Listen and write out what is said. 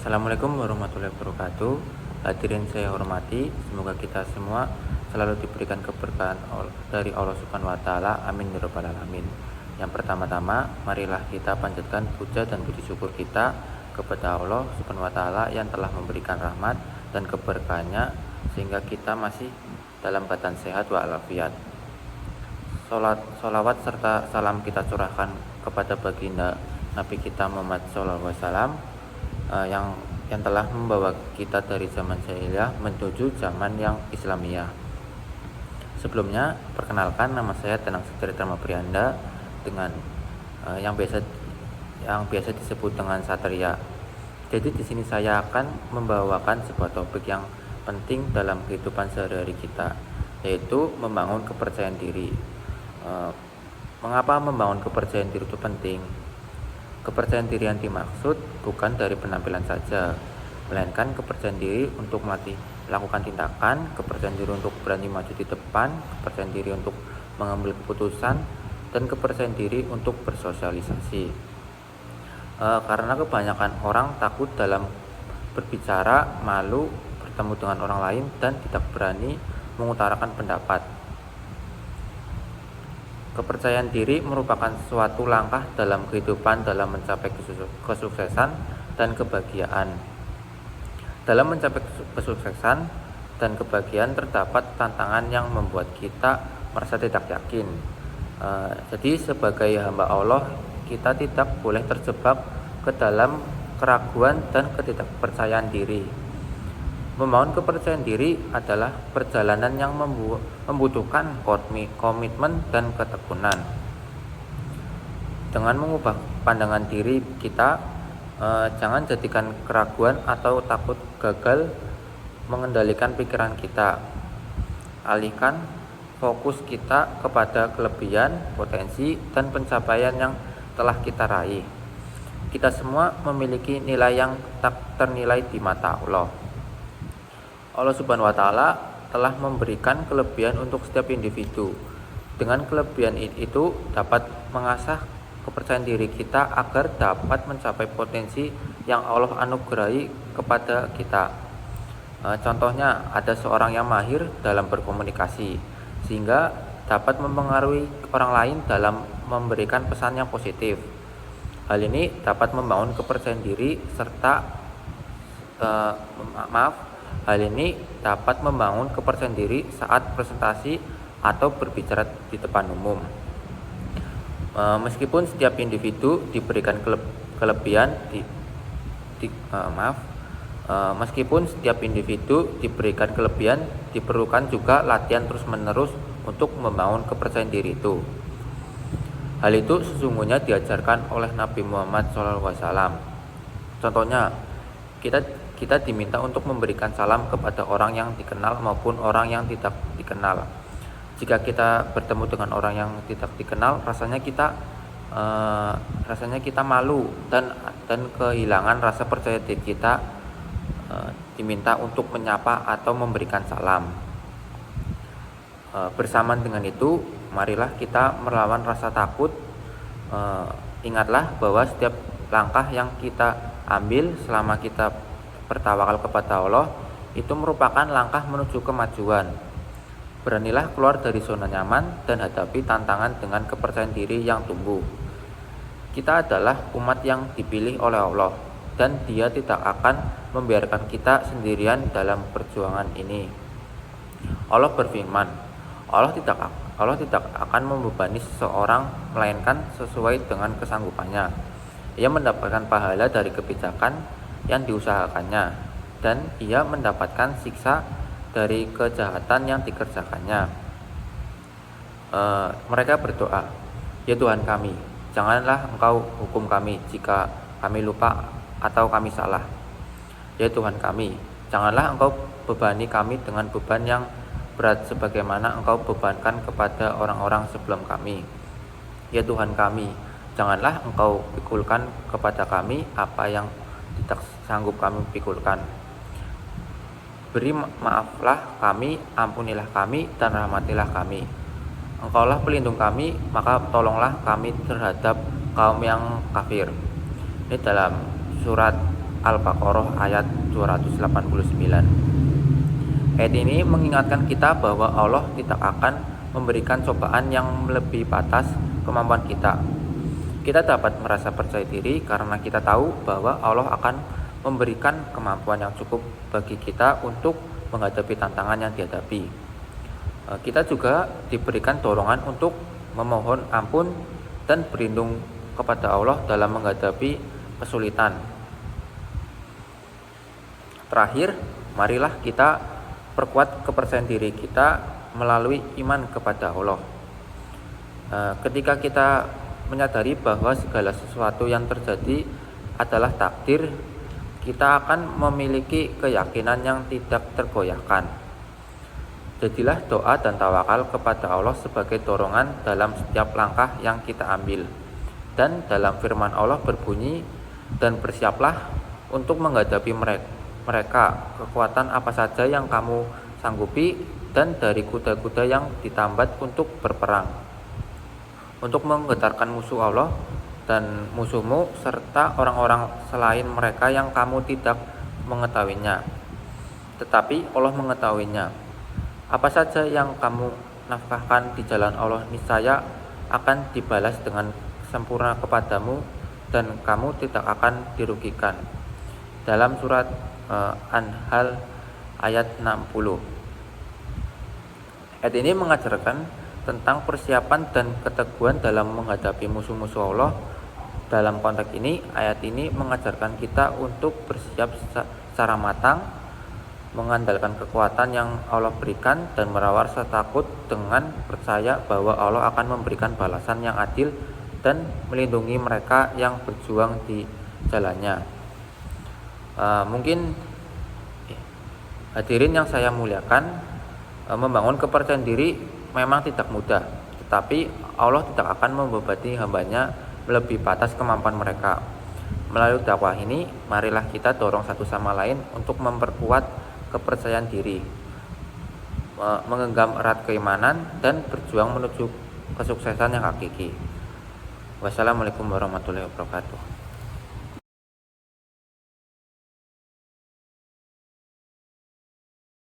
Assalamualaikum warahmatullahi wabarakatuh. Hadirin saya hormati, semoga kita semua selalu diberikan keberkahan dari Allah Subhanahu wa taala. Amin ya rabbal alamin. Yang pertama-tama, marilah kita panjatkan puja dan puji syukur kita kepada Allah Subhanahu wa taala yang telah memberikan rahmat dan keberkahannya sehingga kita masih dalam keadaan sehat walafiat. Salawat serta salam kita curahkan kepada baginda Nabi kita Muhammad SAW yang telah membawa kita dari zaman jahiliyah menuju zaman yang Islamiyah. Sebelumnya, perkenalkan, nama saya Tenang Setri Dharma Prianda dengan yang biasa disebut dengan Satria. Jadi di sini saya akan membawakan sebuah topik yang penting dalam kehidupan sehari-hari kita, yaitu membangun kepercayaan diri. Mengapa membangun kepercayaan diri itu penting? Kepercayaan diri yang dimaksud bukan dari penampilan saja, melainkan kepercayaan diri untuk melakukan tindakan, kepercayaan diri untuk berani maju di depan, kepercayaan diri untuk mengambil keputusan, dan kepercayaan diri untuk bersosialisasi. Karena kebanyakan orang takut dalam berbicara, malu bertemu dengan orang lain, dan tidak berani mengutarakan pendapat. Kepercayaan diri merupakan suatu langkah dalam kehidupan dalam mencapai kesuksesan dan kebahagiaan. Dalam mencapai kesuksesan dan kebahagiaan terdapat tantangan yang membuat kita merasa tidak yakin. Jadi sebagai hamba Allah, kita tidak boleh terjebak ke dalam keraguan dan ketidakpercayaan diri. Membangun kepercayaan diri adalah perjalanan yang membutuhkan komitmen dan ketekunan. Dengan mengubah pandangan diri kita, jangan jadikan keraguan atau takut gagal mengendalikan pikiran kita. Alihkan fokus kita kepada kelebihan, potensi, dan pencapaian yang telah kita raih. Kita semua memiliki nilai yang tak ternilai di mata Allah. Allah Subhanahu wa taala telah memberikan kelebihan untuk setiap individu. Dengan kelebihan itu dapat mengasah kepercayaan diri kita agar dapat mencapai potensi yang Allah anugerahi kepada kita. Contohnya, ada seorang yang mahir dalam berkomunikasi sehingga dapat mempengaruhi orang lain dalam memberikan pesan yang positif. Hal ini dapat membangun kepercayaan diri Hal ini dapat membangun kepercayaan diri saat presentasi atau berbicara di depan umum. Meskipun setiap individu diberikan kelebihan meskipun setiap individu diberikan kelebihan, diperlukan juga latihan terus-menerus untuk membangun kepercayaan diri itu. Hal itu sesungguhnya diajarkan oleh Nabi Muhammad SAW. Contohnya, kita diminta untuk memberikan salam kepada orang yang dikenal maupun orang yang tidak dikenal. Jika kita bertemu dengan orang yang tidak dikenal, rasanya kita malu dan kehilangan rasa percaya diri kita, diminta untuk menyapa atau memberikan salam. Bersamaan dengan itu, marilah kita melawan rasa takut. Ingatlah bahwa setiap langkah yang kita ambil selama kita bertawakal kepada Allah itu merupakan langkah menuju kemajuan. Beranilah keluar dari zona nyaman dan hadapi tantangan dengan kepercayaan diri yang tumbuh. Kita adalah umat yang dipilih oleh Allah, dan Dia tidak akan membiarkan kita sendirian dalam perjuangan ini. Allah berfirman, Allah tidak akan membebani seseorang melainkan sesuai dengan kesanggupannya. Ia mendapatkan pahala dari kebijakan yang diusahakannya, dan ia mendapatkan siksa dari kejahatan yang dikerjakannya. Mereka berdoa, "Ya Tuhan kami, janganlah Engkau hukum kami jika kami lupa atau kami salah. Ya Tuhan kami, janganlah Engkau bebani kami dengan beban yang berat sebagaimana Engkau bebankan kepada orang-orang sebelum kami. Ya Tuhan kami, janganlah Engkau pikulkan kepada kami apa yang tidak sanggup kami pikulkan. Beri maaflah kami, ampunilah kami, dan rahmatilah kami. Engkaulah pelindung kami, maka tolonglah kami terhadap kaum yang kafir." Ini dalam surat Al-Baqarah ayat 289. Ayat ini mengingatkan kita bahwa Allah tidak akan memberikan cobaan yang melebihi batas kemampuan kita. Kita dapat merasa percaya diri karena kita tahu bahwa Allah akan memberikan kemampuan yang cukup bagi kita untuk menghadapi tantangan yang dihadapi. Kita juga diberikan dorongan untuk memohon ampun dan berlindung kepada Allah dalam menghadapi kesulitan. Terakhir, marilah kita perkuat kepercayaan diri kita melalui iman kepada Allah. Ketika kita menyadari bahwa segala sesuatu yang terjadi adalah takdir, kita akan memiliki keyakinan yang tidak tergoyahkan. Jadilah doa dan tawakal kepada Allah sebagai dorongan dalam setiap langkah yang kita ambil. Dan dalam firman Allah berbunyi, dan bersiaplah untuk menghadapi mereka kekuatan apa saja yang kamu sanggupi, dan dari kuda-kuda yang ditambat untuk berperang, untuk menggetarkan musuh Allah dan musuhmu serta orang-orang selain mereka yang kamu tidak mengetahuinya, tetapi Allah mengetahuinya. Apa saja yang kamu nafkahkan di jalan Allah niscaya akan dibalas dengan sempurna kepadamu dan kamu tidak akan dirugikan. Dalam surat An-Nahl ayat 60. Ayat ini mengajarkan tentang persiapan dan keteguhan dalam menghadapi musuh-musuh Allah. Dalam konteks ini, ayat ini mengajarkan kita untuk bersiap secara matang, mengandalkan kekuatan yang Allah berikan dan merawat rasa takut dengan percaya bahwa Allah akan memberikan balasan yang adil dan melindungi mereka yang berjuang di jalannya. Mungkin hadirin yang saya muliakan, membangun kepercayaan diri memang tidak mudah, tetapi Allah tidak akan membebani hambanya melebihi batas kemampuan mereka. Melalui dakwah ini, marilah kita dorong satu sama lain untuk memperkuat kepercayaan diri, menggenggam erat keimanan, dan berjuang menuju kesuksesan yang hakiki. Wassalamualaikum warahmatullahi wabarakatuh.